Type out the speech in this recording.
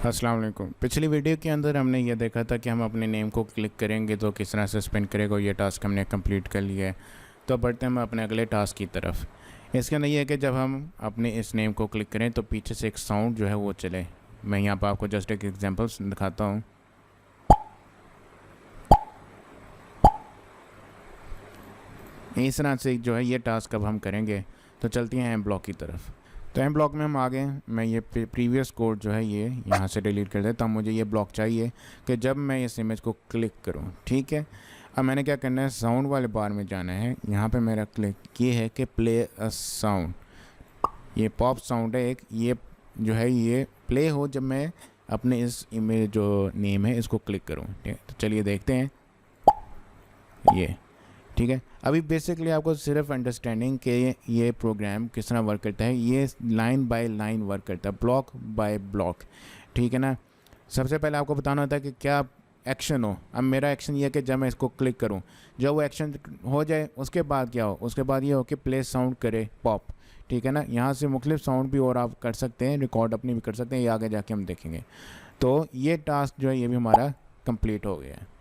अस्सलाम वालेकुम। पिछली वीडियो के अंदर हमने ये देखा था कि हम अपने नेम को क्लिक करेंगे तो किस तरह से स्पिन करेगा। ये टास्क हमने कंप्लीट कर लिया है। तो बढ़ते हैं हम अपने अगले टास्क की तरफ। इसके अंदर ये है कि जब हम अपने इस नेम को क्लिक करें तो पीछे से एक साउंड जो है वो चले। मैं यहाँ पर आपको जस्ट एक एग्जांपल दिखाता हूँ। इस तरह से जो है ये टास्क अब हम करेंगे। तो चलती हैं एम ब्लॉक की तरफ। तो एम ब्लॉक में हम आ गए। मैं ये प्रीवियस कोड जो है ये यहाँ से डिलीट कर देता हूँ। मुझे ये ब्लॉक चाहिए कि जब मैं इस इमेज को क्लिक करूँ, ठीक है। अब मैंने क्या करना है, साउंड वाले बार में जाना है। यहाँ पे मेरा क्लिक ये है कि प्ले अ साउंड। ये पॉप साउंड है एक, ये जो है ये प्ले हो जब मैं अपने इस इमेज जो नेम है इसको क्लिक करूँ। ठीक है, तो चलिए देखते हैं ये। ठीक है, अभी बेसिकली आपको सिर्फ अंडरस्टैंडिंग के ये प्रोग्राम किस तरह वर्क करता है, ये लाइन बाय लाइन वर्क करता है, ब्लॉक बाय ब्लॉक। ठीक है ना। सबसे पहले आपको बताना होता है कि क्या एक्शन हो। अब मेरा एक्शन ये है कि जब मैं इसको क्लिक करूं, जब वो एक्शन हो जाए उसके बाद क्या हो, उसके बाद ये हो कि प्ले साउंड करे पॉप। ठीक है ना। यहाँ से मुख्तलिफ साउंड भी और आप कर सकते हैं, रिकॉर्ड अपनी भी कर सकते हैं, ये आगे जाके हम देखेंगे। तो ये टास्क जो है ये भी हमारा कंप्लीट हो गया है।